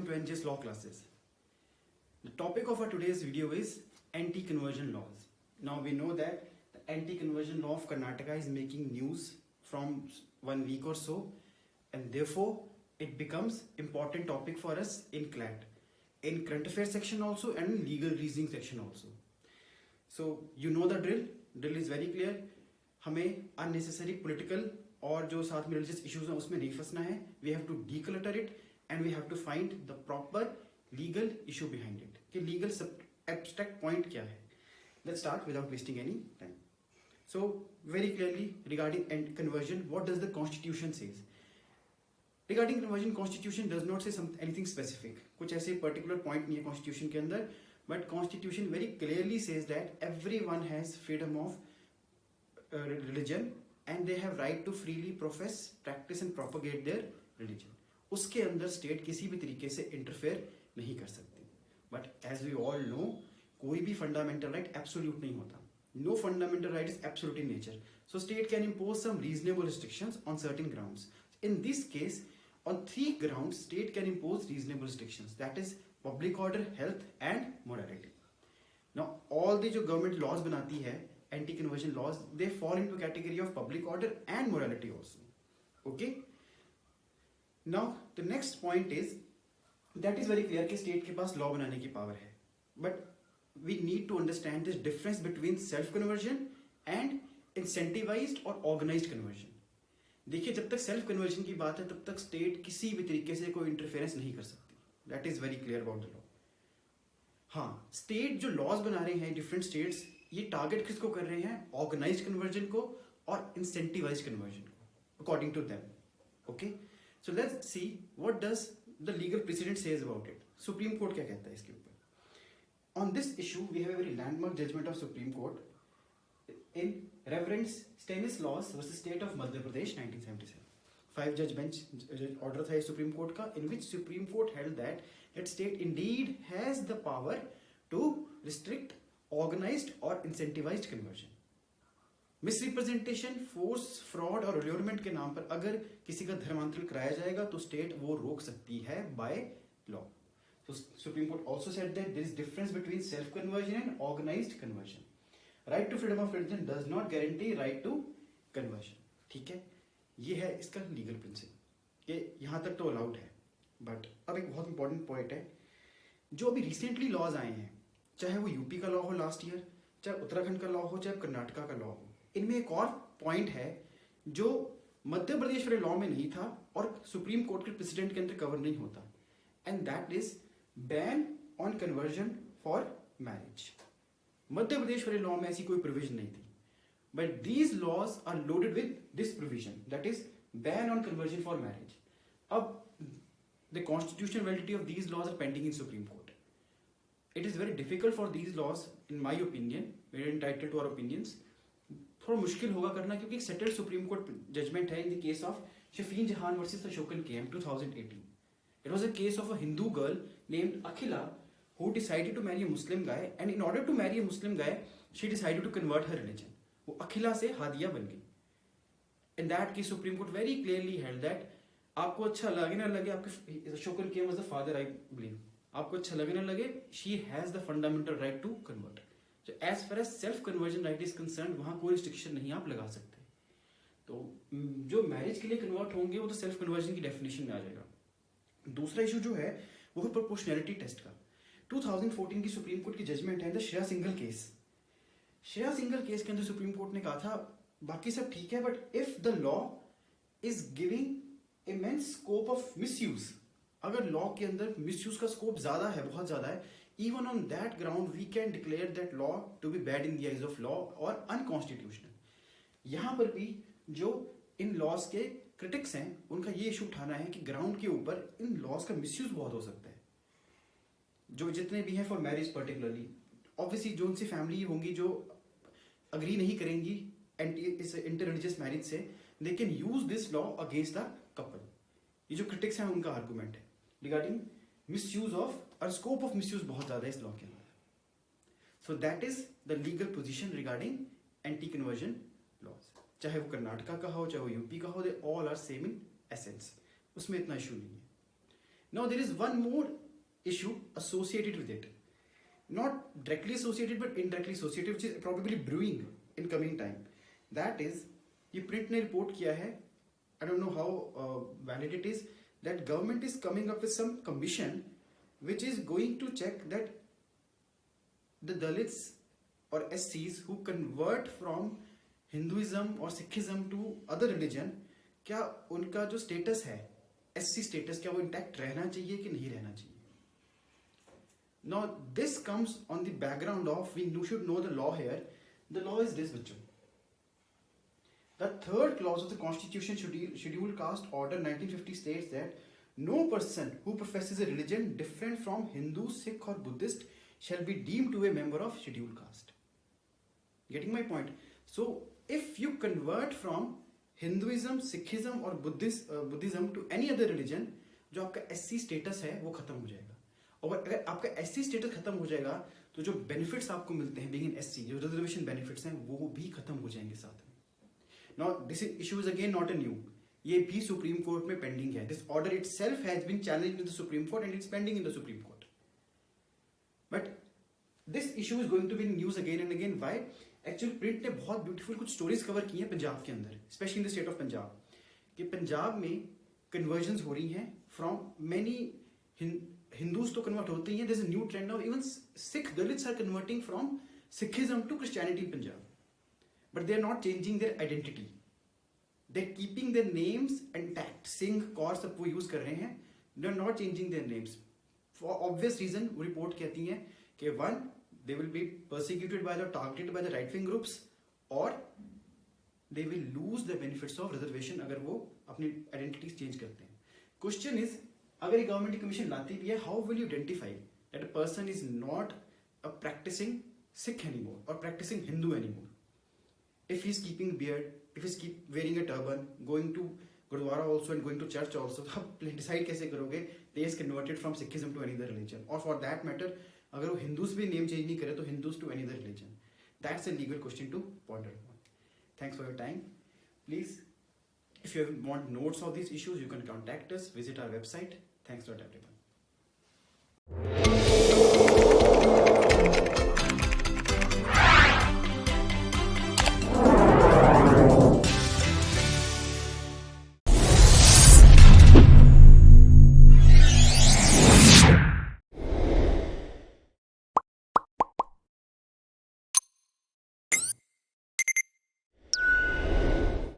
to NJS Law Classes. The topic of our today's video is anti-conversion laws. Now we know that the anti-conversion law of Karnataka is making news from 1 week or so, and therefore it becomes important topic for us in CLAT, in current affairs section also and in legal reasoning section also. So you know the drill. Drill is very clear. हमें unnecessary political और जो साथ में religious issues हैं उसमें नहीं फंसना है. We have to declutter it and we have to find the proper legal issue behind it. कि legal abstract point क्या है? Let's start without wasting any time. So very clearly regarding conversion, what does the Constitution says? Regarding conversion, Constitution does not say anything specific. कुछ ऐसे particular point नहीं है Constitution के अंदर, but Constitution very clearly says that everyone has freedom of religion and they have right to freely profess, practice and propagate their religion. उसके अंदर state किसी भी तरीके से interfere नहीं कर सकती. But as we all know, कोई भी fundamental right absolute नहीं होता. No fundamental right is absolute in nature. So state can impose some reasonable restrictions on certain grounds. In this case, on 3 grounds, state can impose reasonable restrictions. That is public order, health and morality. Now all the जो government laws बनाती है, anti-conversion laws, they fall into category of public order and morality also. Okay. Now the next point is that is very clear कि state के पास law बनाने की power है. But we need to understand this difference between self-conversion and incentivized or organized conversion. देखिए जब तक self conversion की बात है तब तक state किसी भी तरीके से कोई interference नहीं कर सकती. That is very clear about the law. हाँ, state जो laws बना रहे हैं different states, ये टारगेट किसको कर रहे हैं? ऑर्गेनाइज्ड कन्वर्जन को और इंसेंटिवाइज्ड कन्वर्जन को, according to them. Okay, so let's see what does the legal precedent says about it. Supreme Court क्या कहता है इसके ऊपर? On this issue we have a very landmark judgement of Supreme Court in reference Stanislaus versus state of Madhya Pradesh 1977. 5 जज bench order था Supreme Court का, in which Supreme Court held that state indeed has the power to restrict organized or incentivized conversion. Misrepresentation, force, fraud और अल्योरमेंट के नाम पर अगर किसी का धर्मांतरण कराया जाएगा तो स्टेट वो रोक सकती है by law. So Supreme Court also said that there is difference between self conversion and organized conversion. Right to freedom of religion does not guarantee right to conversion. ठीक है, ये है इसका लीगल प्रिंसिपल कि यहाँ तक तो अलाउड है. बट अब एक बहुत इंपॉर्टेंट पॉइंट है, जो अभी रिसेंटली लॉज आए हैं, चाहे वो यूपी का लॉ हो लास्ट ईयर, चाहे उत्तराखंड का लॉ हो, चाहे कर्नाटका का लॉ हो, इनमें एक और पॉइंट है जो मध्य प्रदेश वाले लॉ में नहीं था और सुप्रीम कोर्ट के प्रेसिडेंट के अंदर कवर नहीं होता, and that is ban on conversion for marriage. Madhya Pradesh वाले लॉ में ऐसी कोई प्रोविजन नहीं थी, but these laws are loaded with this provision, that is ban on conversion for marriage. अब the constitutional validity of these laws are pending in Supreme Court. It is very difficult for these laws, in my opinion, we are entitled to our opinions. थोड़ा मुश्किल होगा करना क्योंकि एक settled supreme Court judgement है in the case of Shafin Jahan versus Asokan K M 2018. It was a case of a Hindu girl named Akhila who decided to marry a Muslim guy, and in order to marry a Muslim guy, she decided to convert her religion. वो अखिला से हादिया बन गई. In that case, Supreme Court very clearly held that आपको अच्छा लगे ना लगे, आपके Ashokan KM was the father, I believe. आपको अच्छा लगे ना लगे, she has the fundamental right to convert. So as far as self conversion right is concerned, वहाँ कोई restriction नहीं आप लगा सकते. तो जो मैरिज के लिए कन्वर्ट होंगे वो तो सेल्फ कन्वर्जन की डेफिनेशन में आ जाएगा. दूसरा इशू जो है वो है प्रोपोर्शनैलिटी टेस्ट का. 2014 की सुप्रीम कोर्ट की जजमेंट है the Shreya Singhal case. Shreya Singhal case के अंदर सुप्रीम कोर्ट ने कहा था बाकी सब ठीक है, but if the law is giving immense scope of misuse, अगर लॉ के अंदर मिसयूज का स्कोप ज्यादा है, बहुत ज्यादा है, even on that ground we can declare that law to be bad in the eyes of law और अनकॉन्स्टिट्यूशनल. यहां पर भी जो इन लॉज के क्रिटिक्स हैं उनका ये इशू उठाना है कि ग्राउंड के ऊपर इन लॉज का मिसयूज बहुत हो सकता है. जो जितने भी हैं फॉर मैरिज पर्टिकुलरली, ऑब्वियसली जो उनसी फैमिली होंगी जो अग्री नहीं करेंगी इंटर रिलीजियस मैरिज से, they can use this law against the couple. ये जो क्रिटिक्स हैं उनका आर्गुमेंट है रिगार्डिंग मिसयूज ऑफ और स्कोप ऑफ मिसयूज बहुत ज्यादा है इस लॉ के अंदर. So that is the legal position regarding anti conversion laws. चाहे वो कर्नाटका का हो, चाहे वो यूपी का हो, they all are same in essence. उसमें इतना इशू नहीं है. Now there is one more issue associated with it, not directly associated but indirectly associated, which is probably brewing in coming time. That is, ये print ने report किया है, I don't know how valid it is, that government is coming up with some commission which is going to check that the Dalits or SCs who convert from Hinduism or Sikhism to other religion, क्या उनका जो status है, SC status, क्या वो intact रहना चाहिए कि नहीं रहना चाहिए? Now this comes on the background of, we should know the law here. The law is this, बच्चों. The third clause of the Constitution, Scheduled Caste Order 1950, states that no person who professes a religion different from Hindu, Sikh or Buddhist shall be deemed to be a member of scheduled caste. Getting my point? So if you convert from Hinduism, Sikhism or Buddhism to any other religion, जो आपका SC status है वो खत्म हो जाएगा. और अगर आपका SC status खत्म हो जाएगा तो जो benefits आपको मिलते हैं being an SC, जो reservation benefits हैं वो भी खत्म हो जाएंगे साथ में. Now this issue is again not a new. ये भी Supreme Court में pending है. This order itself has been challenged in the Supreme Court and it's pending in the Supreme Court. But this issue is going to be in news again and again. Why? Actually print ने बहुत beautiful कुछ stories cover की हैं पंजाब के अंदर, especially in the state of Punjab, कि पंजाब में conversions हो रही हैं from many Hindus तो convert होते ही हैं. There's a new trend now, even Sikh Dalits are converting from Sikhism to Christianity in Punjab. But they are not changing their identity. They're keeping their names intact. Singh, Kaur, सब वो use कर रहे हैं. They're not changing their names. For obvious reason, वो report कहती हैं कि one, they will be persecuted by or targeted by the right-wing groups, or they will lose the benefits of reservation अगर वो अपनी identities change करते हैं. Question is, अगर ये government commission लाती भी है, how will you identify that a person is not a practicing Sikh anymore or practicing Hindu anymore? If he's keeping beard, if he's keep wearing a turban, going to Gurdwara also and going to church also, तो आप decide कैसे करोगे they is converted from Sikhism to any other religion, or for that matter अगर वो Hindus भी name change नहीं करे तो Hindus to any other religion. That's a legal question to ponder upon. Thanks for your time. Please, if you want notes of these issues, you can contact us, visit our website. Thanks a lot everyone.